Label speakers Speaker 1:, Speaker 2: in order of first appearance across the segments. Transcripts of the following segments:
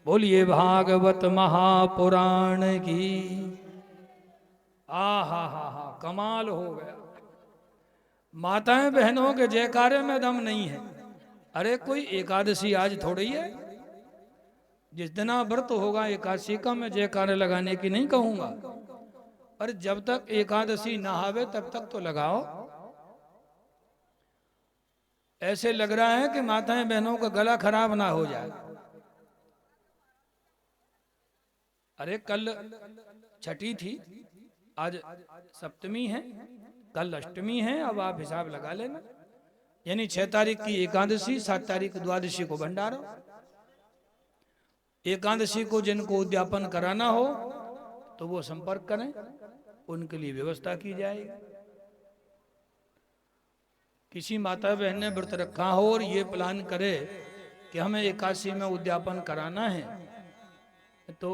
Speaker 1: बोलिए भागवत महापुराण की। आ हा कमाल हो गया। माताएं बहनों के जयकारे में दम नहीं है। अरे कोई एकादशी आज थोड़ी है। जिस दिन व्रत होगा एकादशी का मैं जयकारे लगाने की नहीं कहूंगा, पर जब तक एकादशी ना आवे तब तक तो लगाओ। ऐसे लग रहा है कि माताएं बहनों का गला खराब ना हो जाए। अरे कल छठी थी, आज सप्तमी है, कल अष्टमी है। अब आप हिसाब लगा लेना, यानी 6 तारीख की एकादशी, 7 तारीख द्वादशी को भंडारा। एकादशी को जिनको उद्यापन कराना हो तो वो संपर्क करें, उनके लिए व्यवस्था की जाएगी। किसी माता बहन ने व्रत रखा हो और ये प्लान करे कि हमें एकादशी में उद्यापन कराना है, तो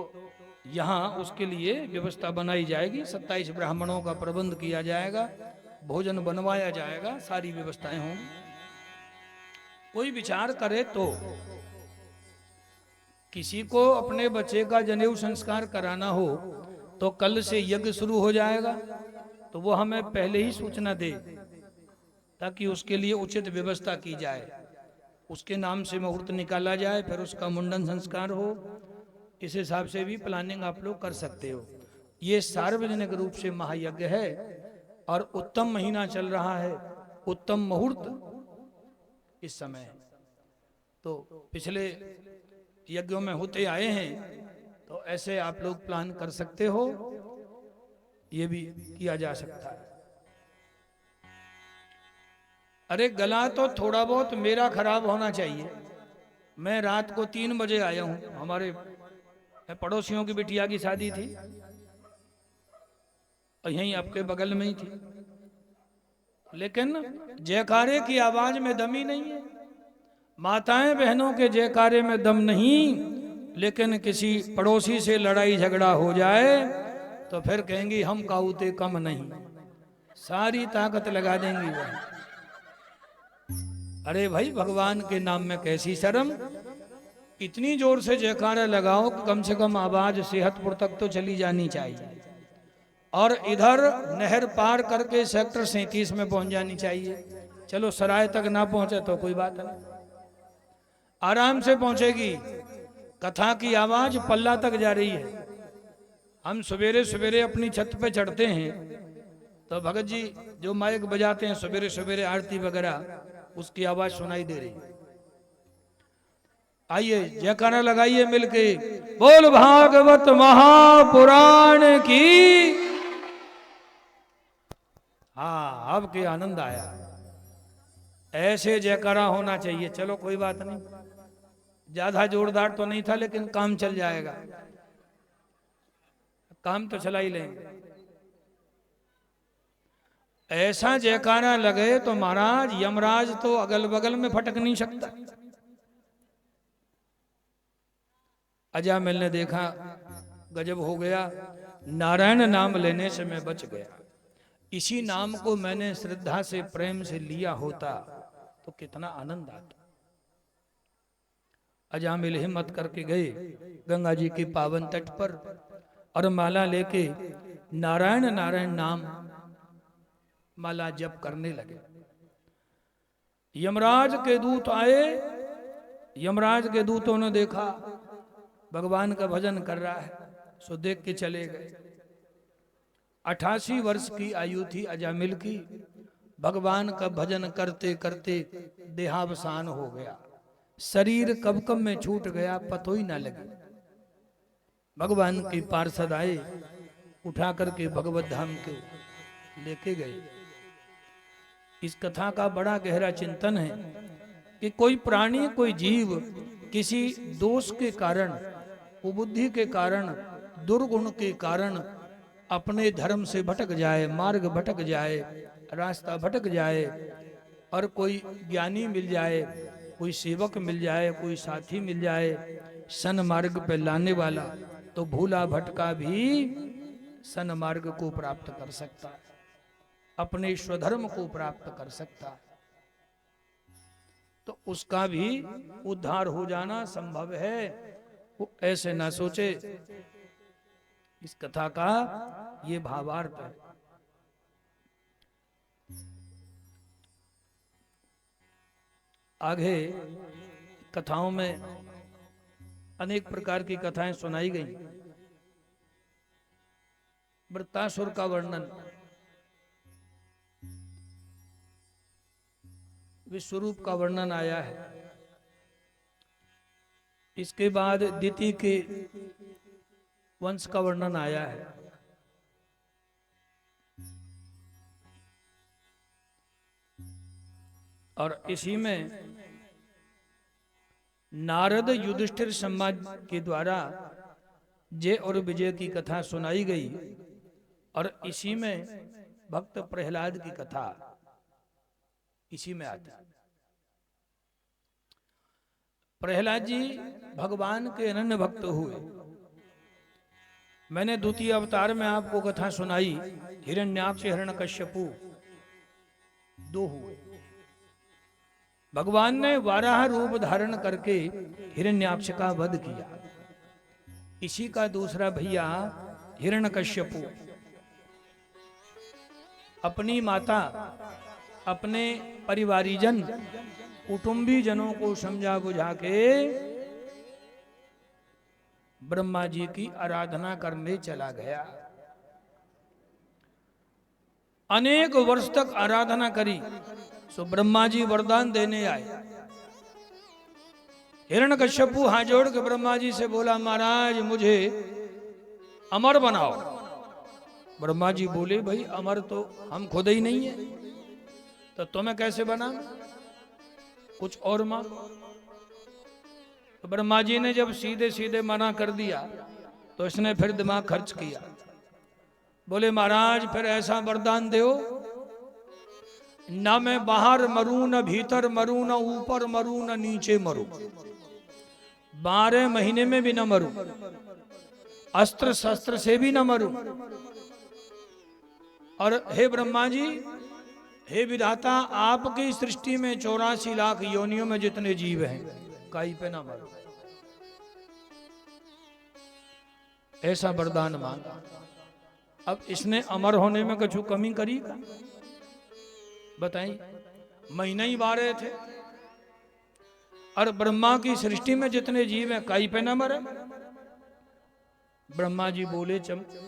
Speaker 1: यहाँ उसके लिए व्यवस्था बनाई जाएगी। 27 ब्राह्मणों का प्रबंध किया जाएगा, भोजन बनवाया जाएगा, सारी व्यवस्थाएं होंगी। कोई विचार करे तो किसी को अपने बच्चे का जनेऊ संस्कार कराना हो तो कल से यज्ञ शुरू हो जाएगा, तो वो हमें पहले ही सूचना दे ताकि उसके लिए उचित व्यवस्था की जाए। उसके नाम से मुहूर्त निकाला जाए, फिर उसका मुंडन संस्कार हो। इस हिसाब से भी प्लानिंग आप लोग कर सकते हो। ये सार्वजनिक रूप से महायज्ञ है और उत्तम महीना चल रहा है, उत्तम मुहूर्त इस समय। तो पिछले यज्ञों में होते आए हैं, तो ऐसे आप लोग प्लान कर सकते हो, ये भी किया जा सकता है। अरे गला तो थोड़ा बहुत मेरा खराब होना चाहिए। मैं रात को 3 बजे आया हूं, हमारे पड़ोसियों की बिटिया की शादी थी और यहीं आपके बगल में ही थी, लेकिन जयकारे की आवाज में दम ही नहीं है। माताएं बहनों के जयकारे में दम नहीं, लेकिन किसी पड़ोसी से लड़ाई झगड़ा हो जाए तो फिर कहेंगी हम काऊते कम नहीं, सारी ताकत लगा देंगी वह। अरे भाई भगवान के नाम में कैसी शर्म। इतनी जोर से जयकारा लगाओ कि कम से कम आवाज सेहतपुर तक तो चली जानी चाहिए, और इधर नहर पार करके सेक्टर 37 में पहुंच जानी चाहिए। चलो सराय तक ना पहुंचे तो कोई बात नहीं, आराम से पहुंचेगी। कथा की आवाज पल्ला तक जा रही है। हम सवेरे सवेरे अपनी छत पे चढ़ते हैं तो भगत जी जो माइक बजाते हैं सवेरे सवेरे आरती वगैरह, उसकी आवाज सुनाई दे रही। आइए जयकारा लगाइए मिलके, बोल भागवत महापुराण की। हाँ अब के आनंद आया, ऐसे जयकारा होना चाहिए। चलो कोई बात नहीं, ज्यादा जोरदार तो नहीं था, लेकिन काम चल जाएगा, काम तो चला ही लेंगे। ऐसा जयकारा लगे तो महाराज यमराज तो अगल बगल में फटक नहीं सकता। अजामिल ने देखा गजब हो गया, नारायण नाम लेने से मैं बच गया। इसी नाम को मैंने श्रद्धा से प्रेम से लिया होता तो कितना आनंद आता। अजामिल हिम्मत करके गए गंगा जी के पावन तट पर और माला लेके नारायण नारायण नाम माला जप करने लगे। यमराज के दूत आए, यमराज के दूतों ने देखा भगवान का भजन कर रहा है, सो देख के चले गए। 88 वर्ष की आयु थी अजामिल की। भगवान का भजन करते करते देहावसान हो गया, शरीर कब कब में छूट गया पतो ही ना लगे। भगवान के पार्षद आए, उठा करके भगवत धाम के लेके गए। इस कथा का बड़ा गहरा चिंतन है कि कोई प्राणी, कोई जीव किसी दोष के कारण, कुबुद्धि के कारण, दुर्गुण के कारण अपने धर्म से भटक जाए, मार्ग भटक जाए, रास्ता भटक जाए, और कोई ज्ञानी मिल जाए, कोई सेवक मिल जाए, कोई साथी मिल जाए सन्मार्ग पे लाने वाला, तो भूला भटका भी सन्मार्ग को प्राप्त कर सकता है, अपने स्वधर्म को प्राप्त कर सकता है। तो उसका भी उद्धार हो जाना संभव है। वो ऐसे ना सोचे। इस कथा का ये भावार्थ है। आगे कथाओं में अनेक प्रकार की कथाएं सुनाई गई। वृत्तासुर का वर्णन, विश्वरूप का वर्णन आया है। इसके बाद दिति के वंश का वर्णन आया है। और इसी में नारद युधिष्ठिर संवाद के द्वारा जय और विजय की कथा सुनाई गई। और इसी में भक्त प्रहलाद की कथा इसी में आती है। प्रहलाद जी भगवान के अनन्य भक्त हुए। मैंने द्वितीय अवतार में आपको कथा सुनाई, हिरण्याक्ष हिरण्यकश्यपु दो हुए। भगवान ने वाराह रूप धारण करके हिरण्याक्ष का वध किया। इसी का दूसरा भैया हिरण्यकश्यपु अपनी माता, अपने परिवारीजन, कुटुंबी जनों को समझा बुझा के ब्रह्मा जी की आराधना करने चला गया। अनेक वर्ष तक आराधना करी। सो ब्रह्मा जी वरदान देने आए। हिरण्यकश्यपु हाथ जोड़ के ब्रह्मा जी से बोला, महाराज मुझे अमर बनाओ। ब्रह्मा जी बोले, भाई अमर तो हम खुद ही नहीं है, तो तुम्हें कैसे बना, कुछ और मांगो। तो ब्रह्मा जी ने जब सीधे सीधे मना कर दिया तो इसने फिर दिमाग खर्च किया। बोले, महाराज फिर ऐसा वरदान दो, ना मैं बाहर मरूं, न भीतर मरूं, न ऊपर मरूं, न नीचे मरूं, 12 महीने में भी न मरूं, अस्त्र शस्त्र से भी न मरूं। और हे ब्रह्मा जी, हे विधाता, आपकी सृष्टि में 84 लाख योनियों में जितने जीव हैं, कहीं पे ना मरूं। ऐसा वरदान मांगा। अब इसने अमर होने में कुछ कमी करी का? बताइए, महीने ही 12 थे और ब्रह्मा की सृष्टि में जितने जीव हैं, कहीं पे ना मरे। ब्रह्मा जी बोले,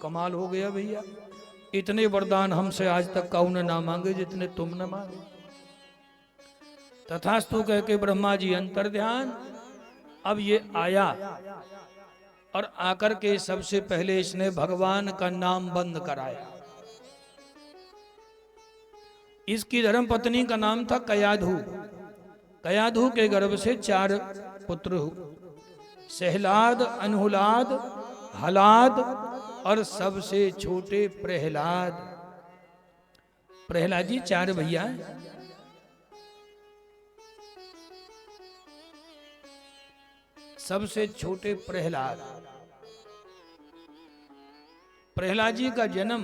Speaker 1: कमाल हो गया भैया, इतने वरदान हमसे आज तक कौन ना मांगे जितने तुम न मांगे। तथास्तु कह के ब्रह्मा जी अंतर ध्यान। अब ये आया और आकर के सबसे पहले इसने भगवान का नाम बंद कराया। इसकी धर्म पत्नी का नाम था कयाधु। कयाधु के गर्भ से 4 पुत्र हुए, सहलाद, अनहुलाद, हलाद और सबसे छोटे प्रहलाद। प्रहलाद जी 4 भैया। सबसे छोटे प्रहलाद। प्रहलाद जी का जन्म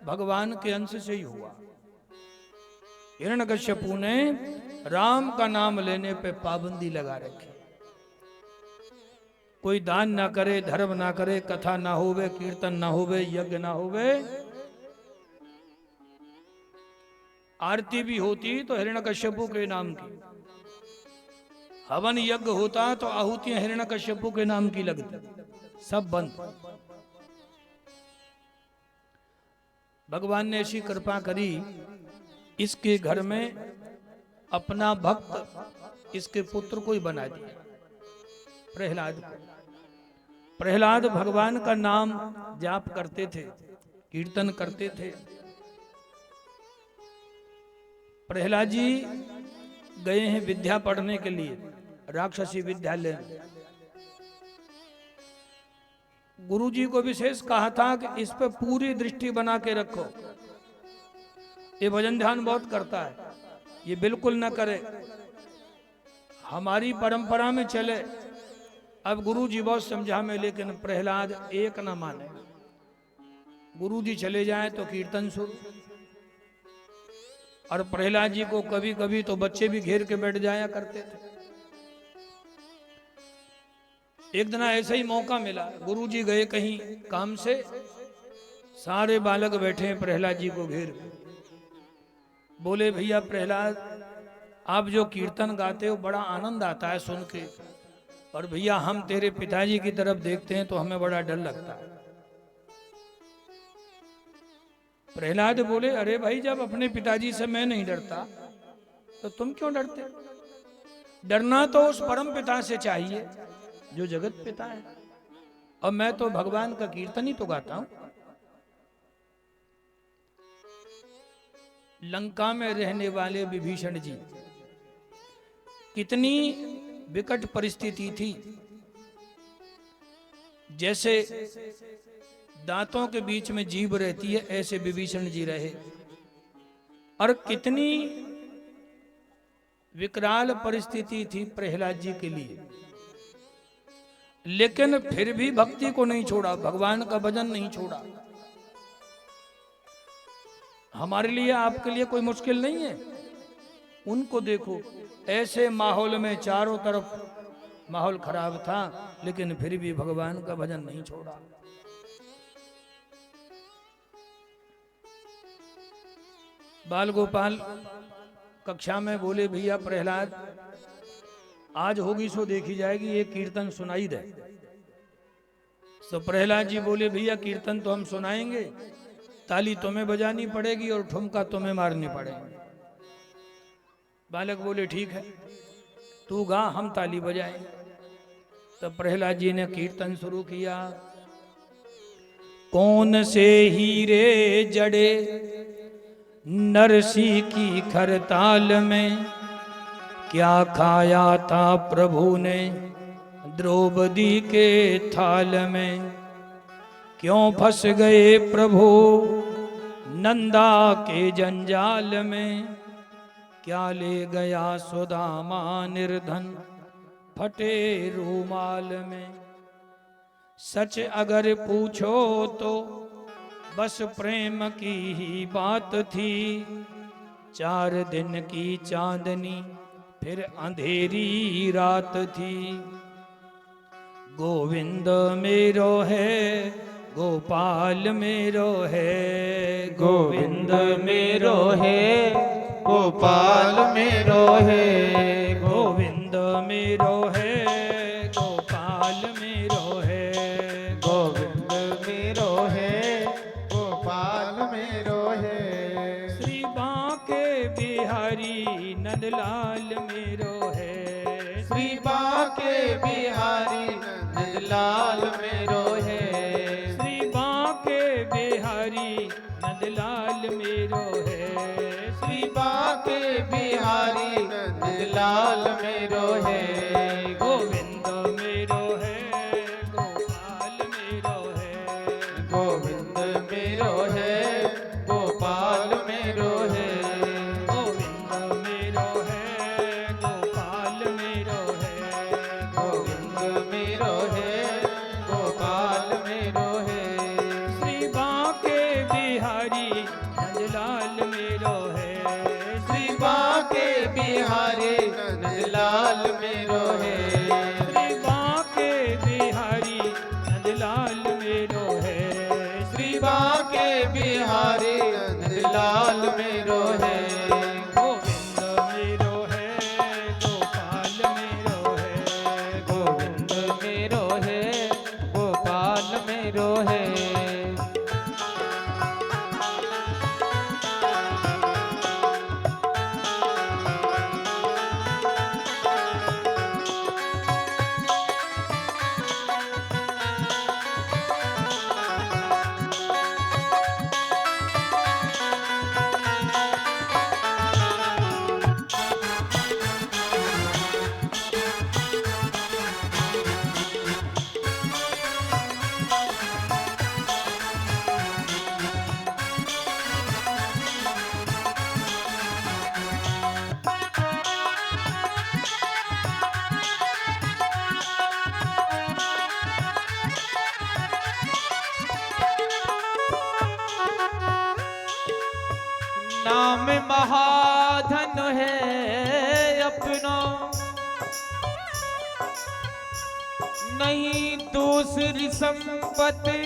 Speaker 1: भगवान के अंश से ही हुआ। हिरण्यकश्यपु ने राम का नाम लेने पे पाबंदी लगा रखी। कोई दान ना करे, धर्म ना करे, कथा ना होवे, कीर्तन ना होवे, यज्ञ ना होवे। आरती भी होती तो हिरण्यकश्यपु के नाम की, हवन यज्ञ होता तो आहुतियां हिरण्यकश्यपु के नाम की लगती, सब बंद। भगवान ने ऐसी कृपा करी, इसके घर में अपना भक्त इसके पुत्र को ही बना दिया, प्रहलाद को। प्रहलाद भगवान का नाम जाप करते थे, कीर्तन करते थे। प्रहलाद जी गए हैं विद्या पढ़ने के लिए राक्षसी विद्यालय। गुरु जी को विशेष कहा था कि इस पे पूरी दृष्टि बना के रखो, ये भजन ध्यान बहुत करता है, ये बिल्कुल न करे, हमारी परंपरा में चले। अब गुरु जी बहुत समझा में, लेकिन प्रहलाद एक न माने। गुरु जी चले जाए तो कीर्तन शुरू, और प्रहलाद जी को कभी कभी तो बच्चे भी घेर के बैठ जाया करते थे। एक दिन ऐसा ही मौका मिला, गुरुजी गए कहीं काम से, सारे बालक बैठे हैं प्रहलाद जी को घेर के। बोले भैया प्रहलाद, आप जो कीर्तन गाते हो बड़ा आनंद आता है सुन के, और भैया हम तेरे पिताजी की तरफ देखते हैं तो हमें बड़ा डर लगता है। प्रहलाद बोले अरे भाई, जब अपने पिताजी से मैं नहीं डरता तो तुम क्यों डरते? डरना तो उस परम पिता से चाहिए जो जगत पिता है, और मैं तो भगवान का कीर्तन ही तो गाता हूं। लंका में रहने वाले विभीषण जी, कितनी विकट परिस्थिति थी। जैसे दांतों के बीच में जीभ रहती है, ऐसे विभीषण जी रहे, और कितनी विकराल परिस्थिति थी प्रहलाद जी के लिए, लेकिन फिर भी भक्ति को नहीं छोड़ा, भगवान का भजन नहीं छोड़ा। हमारे लिए आपके लिए कोई मुश्किल नहीं है। उनको देखो, ऐसे माहौल में चारों तरफ माहौल खराब था, लेकिन फिर भी भगवान का भजन नहीं छोड़ा। बाल गोपाल कक्षा में बोले भैया प्रहलाद, आज होगी सो देखी जाएगी, ये कीर्तन सुनाई दे। तो प्रहलाद जी बोले भैया कीर्तन तो हम सुनाएंगे, ताली तुम्हें बजानी पड़ेगी और ठुमका तुम्हें मारनी पड़ेगी। बालक बोले ठीक है, तू गा, हम ताली बजाएं। तो प्रहलाद जी ने कीर्तन शुरू किया। कौन से हीरे जड़े नरसी की खरताल में, क्या खाया था प्रभु ने द्रौपदी के थाल में। क्यों फंस गए प्रभु नंदा के जंजाल में, क्या ले गया सुदामा निर्धन फटे रूमाल में। सच अगर पूछो तो बस प्रेम की ही बात थी, 4 दिन की चांदनी फिर अंधेरी रात थी। गोविंद मेरो है गोपाल मेरो है,
Speaker 2: गोविंद मेरो है गोपाल मेरो है।
Speaker 1: गोविंद मेरो है गोपाल मेरो है।
Speaker 2: गोविंद मेरो है गोपाल मेरो है।
Speaker 1: श्री बांके बिहारी नंदलाल मेरो है।
Speaker 2: श्री बांके बिहारी नंदलाल मेरो है।
Speaker 1: श्री बांके बिहारी नंदलाल मेरो है।
Speaker 2: श्री बांके बिहारी नंदलाल मेरो है।
Speaker 1: गोविंद मेरो है गोपाल मेरो है।
Speaker 2: गोविंद मेरो है गोपाल मेरो है।
Speaker 1: गोविंद मेरो है गोपाल मेरो है।
Speaker 2: गोविंद मेरो है गोपाल मेरो है।
Speaker 1: श्री बांके बिहारी नंदलाल मेरो है।
Speaker 2: श्री बांके बिहारी नंदलाल मेरो है।
Speaker 1: श्री बांके बिहारी नंदलाल मेरो है।
Speaker 2: श्री बांके बिहारी नंदलाल मेरो है।
Speaker 1: गोविंद मेरो है गोपाल मेरो है।
Speaker 2: गोविंद मेरो है गोपाल मेरो है। नाम महाधन है अपनो, नहीं दूसरी संपत्ति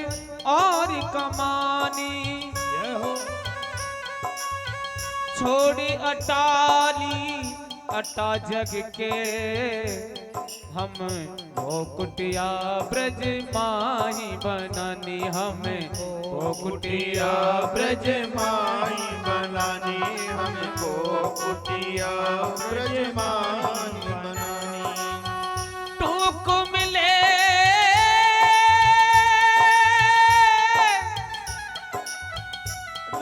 Speaker 2: और कमानी,
Speaker 1: जय हो।
Speaker 2: छोड़ी अटाली अटा जग के, हम वो कुटिया ब्रज माही बनानी, हमें वो कुटिया ब्रज
Speaker 3: माही बनानी, हमको कुटिया ब्रज माही बनानी।
Speaker 2: टूक मिले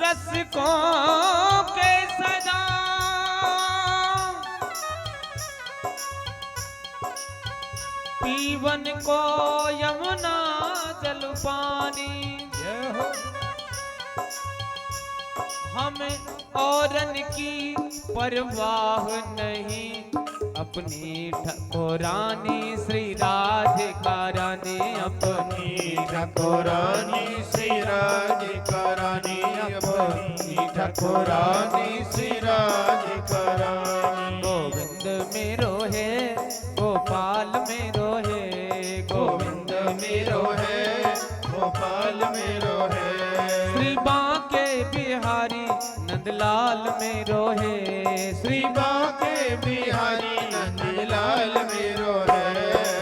Speaker 2: रसिकों के सदा, पीवन को यमुना जल पानी,
Speaker 1: जय हो।
Speaker 2: हमें औरन की परवाह नहीं, अपनी ठाकुरानी श्री राधिका रानी, अपनी
Speaker 3: ठाकुरानी श्री राधिका रानी, अपनी ठाकुरानी श्री राधिका रानी।
Speaker 2: गोविंद मेरो है गोपाल मेरो है,
Speaker 3: गोविंद मेरो है गोपाल मेरो है।
Speaker 2: श्री बांके बिहारी नंदलाल मेरो है, श्री
Speaker 3: बांके बिहारी नंदलाल मेरो है।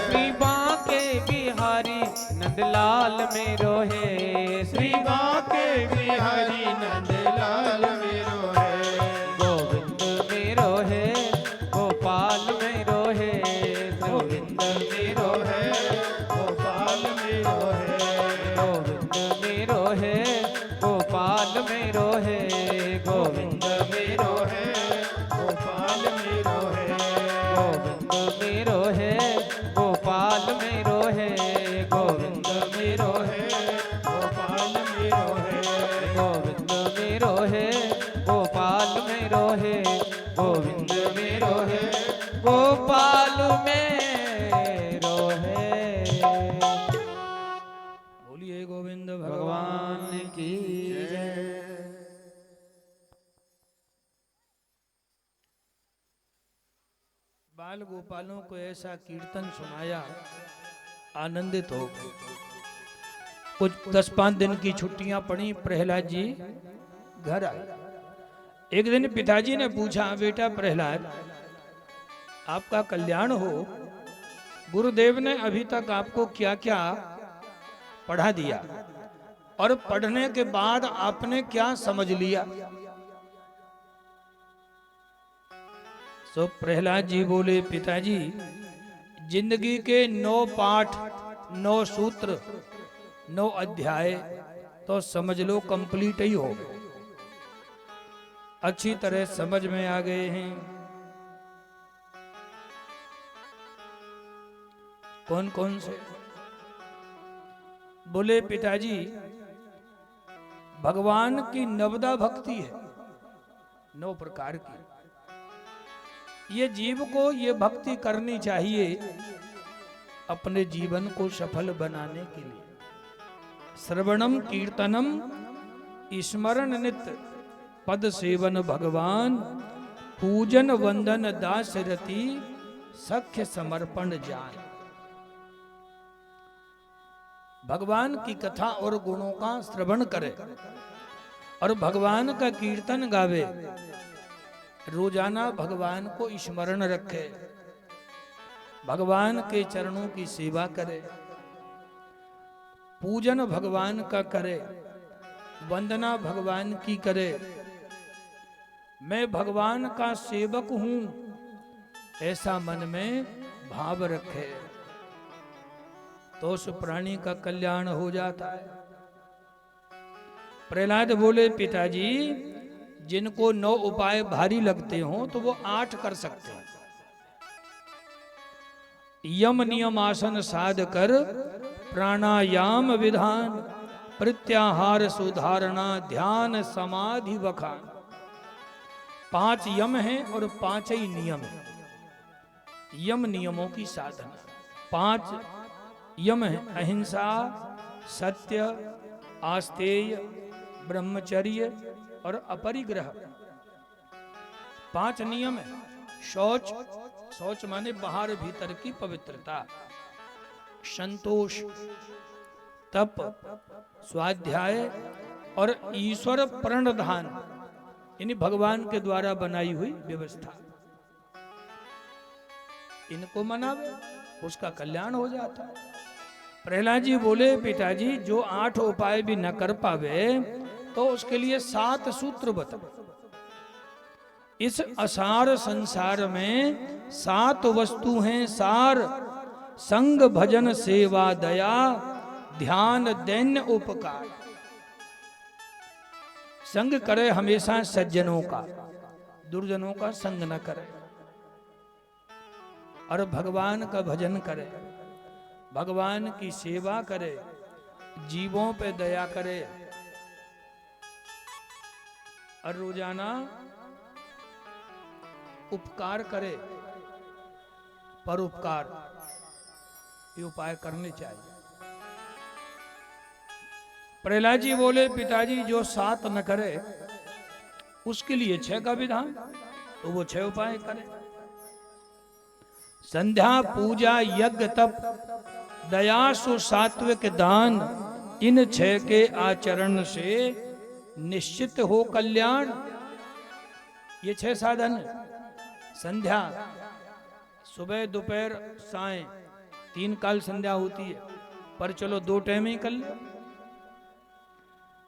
Speaker 2: श्री बांके बिहारी नंदलाल मेरो है, श्री
Speaker 3: बांके बिहारी नंदलाल मेरो है।
Speaker 2: गोविंद मेरो है गोपाल मेरो है,
Speaker 3: गोविंद मेरो है गोपाल मेरो है।
Speaker 2: गोविंद मेरो है गोपाल मेरो है, गोविंद
Speaker 3: मेरो है गोपाल मेरो है।
Speaker 2: गोविंद मेरो है गोपाल मेरो है, गोविंद मेरो है
Speaker 3: गोपाल मेरो है।
Speaker 2: गोविंद मेरो है गोपाल मेरो है, गोविंद मेरो है गोपाल मेरो है।
Speaker 1: बोलिए गोविंद
Speaker 2: भगवान की जय।
Speaker 1: बाल गोपालों को ऐसा कीर्तन सुनाया, आनंदित हो गए। कुछ 10-5 दिन की छुट्टियां पड़ी, प्रहलाद जी घर आए। एक दिन पिताजी ने पूछा, बेटा प्रहलाद आपका कल्याण हो, गुरुदेव ने अभी तक आपको क्या क्या पढ़ा दिया और पढ़ने के बाद आपने क्या समझ लिया? सो प्रहलाद जी बोले, पिताजी जिंदगी के 9 पाठ, 9 सूत्र, 9 अध्याय तो समझ लो कंप्लीट ही हो गए, अच्छी तरह समझ में आ गए हैं। कौन कौन से? बोले पिताजी भगवान की नवदा भक्ति है, 9 प्रकार की। ये जीव को ये भक्ति करनी चाहिए अपने जीवन को सफल बनाने के लिए। श्रवणम कीर्तनम स्मरण नित्य पद सेवन भगवान, पूजन वंदन दास रति सख्य समर्पण जान। भगवान की कथा और गुणों का श्रवण करे और भगवान का कीर्तन गावे, रोजाना भगवान को स्मरण रखे, भगवान के चरणों की सेवा करे, पूजन भगवान का करे, वंदना भगवान की करे। मैं भगवान का सेवक हूं ऐसा मन में भाव रखे तो उस प्राणी का कल्याण हो जाता है। प्रहलाद बोले पिताजी जिनको 9 उपाय भारी लगते हो तो वो 8 कर सकते हैं। यम नियम आसन साध कर, प्राणायाम विधान, प्रत्याहार सुधारणा, ध्यान समाधि बखान। 5 यम हैं और 5 ही नियम हैं। यम नियमों की साधना। 5 यम है अहिंसा, सत्य, आस्तेय, ब्रह्मचर्य और अपरिग्रह। 5 नियम है। शौच, शौच माने बाहर भीतर की पवित्रता। संतोष, तप, स्वाध्याय और ईश्वर प्रणधान, यानी भगवान के द्वारा बनाई हुई व्यवस्था, इनको मनावे, उसका कल्याण हो जाता है। प्रहलाद जी बोले, पिताजी जो 8 उपाय भी न कर पावे तो उसके लिए 7 सूत्र बताओ। इस असार संसार में 7 वस्तु हैं सार, संग भजन सेवा दया ध्यान दैन्य उपकार। संग करे हमेशा सज्जनों का, दुर्जनों का संग न करे, और भगवान का भजन करे, भगवान की सेवा करे, जीवों पे दया करे, और रोजाना उपकार करे, परोपकार, ये उपाय करने चाहिए। प्रहलाद जी बोले, पिताजी जो 7 न करे उसके लिए 6 का विधान, तो वो 6 उपाय करे। संध्या पूजा यज्ञ तप दया सु सात्विक दान, इन 6 के आचरण से निश्चित हो कल्याण। ये 6 साधन, संध्या सुबह दोपहर सायं 3 काल संध्या होती है, पर चलो 2 टाइम ही कर ले।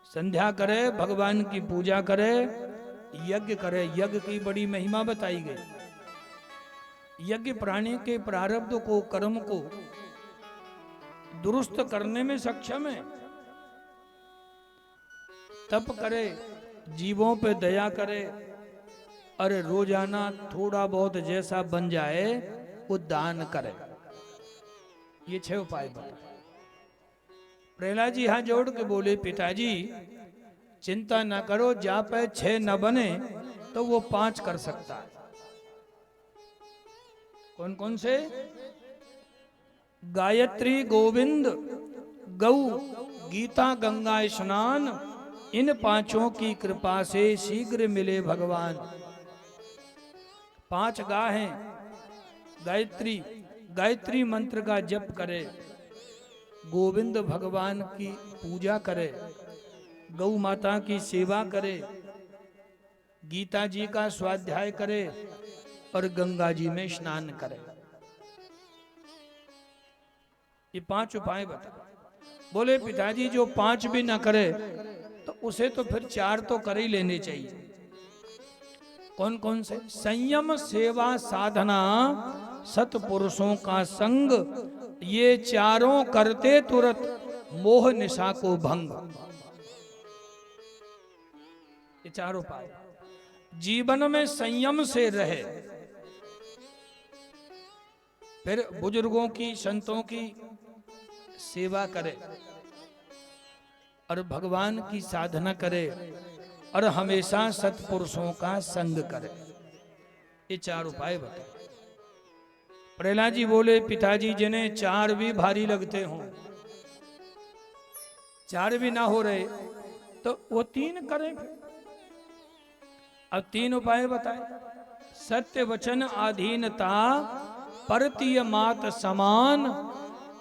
Speaker 1: संध्या करे, भगवान की पूजा करे, यज्ञ करे। यज्ञ की बड़ी महिमा बताई गई। यज्ञ प्राणी के प्रारब्ध को, कर्म को दुरुस्त करने में सक्षम है। तप करे, जीवों पे दया करे, और रोजाना थोड़ा बहुत जैसा बन जाए वो दान करे। ये 6 उपाय बताए। प्रहलाद जी हाथ जोड़ के बोले, पिताजी चिंता ना करो, जा पे 6 न बने तो वो 5 कर सकता है। कौन कौन से? गायत्री गोविंद गौ गीता गंगा स्नान, इन 5 की कृपा से शीघ्र मिले भगवान। 5 गा हैं। गायत्री, गायत्री मंत्र का जप करे, गोविंद भगवान की पूजा करे, गौ माता की सेवा करे, गीता जी का स्वाध्याय करे, और गंगा जी में स्नान करे। ये 5 उपाय बता। बोले, पिताजी जो 5 भी ना करे तो उसे तो फिर 4 तो कर ही लेने चाहिए। कौन कौन से? संयम, सेवा, साधना, सतपुरुषों का संग, ये 4 करते तुरंत मोह निशा को भंग। ये 4 उपाय। जीवन में संयम से रहे, फिर बुजुर्गों की, संतों की सेवा करे, और भगवान की साधना करे, और हमेशा सत्पुरुषों का संग करे। ये 4 उपाय बताए। प्रहलाद जी बोले, पिताजी जिन्हें 4 भी भारी लगते हों, 4 भी ना हो रहे तो वो 3 करें। अब 3 उपाय बताए। सत्य वचन अधीनता, परतीय मात समान,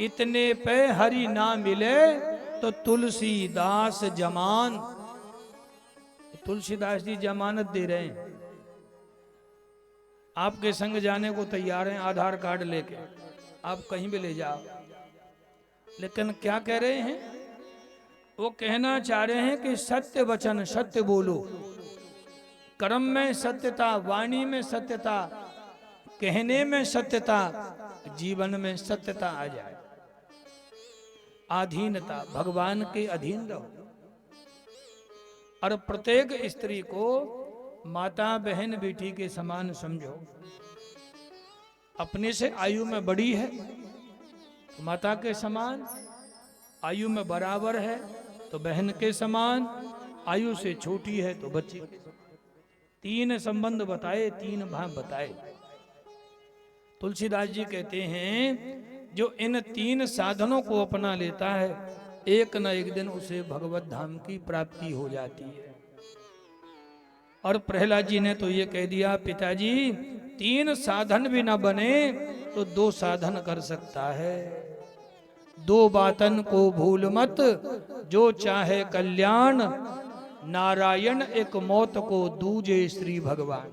Speaker 1: इतने पे हरि ना मिले तो तुलसीदास जमान। तुलसीदास जी जमानत दे रहे हैं, आपके संग जाने को तैयार हैं, आधार कार्ड लेके आप कहीं भी ले जाओ। लेकिन क्या कह रहे हैं? वो कहना चाह रहे हैं कि सत्य वचन, सत्य बोलो, कर्म में सत्यता, वाणी में सत्यता, कहने में सत्यता, जीवन में सत्यता आ जाए। अधीनता, भगवान के अधीन रहो, और प्रत्येक स्त्री को माता, बहन, बेटी के समान समझो। अपने से आयु में बड़ी है तो माता के समान, आयु में बराबर है तो बहन के समान, आयु से छोटी है तो बच्ची के। 3 संबंध बताए, 3 भाव बताए। तुलसीदास जी कहते हैं, जो इन 3 साधनों को अपना लेता है, एक न एक दिन उसे भगवत धाम की प्राप्ति हो जाती है। और प्रहलाद जी ने तो ये कह दिया, पिताजी 3 साधन भी ना बने तो 2 साधन कर सकता है। दो बातन को भूल मत, जो चाहे कल्याण, नारायण एक मौत को दूजे श्री भगवान।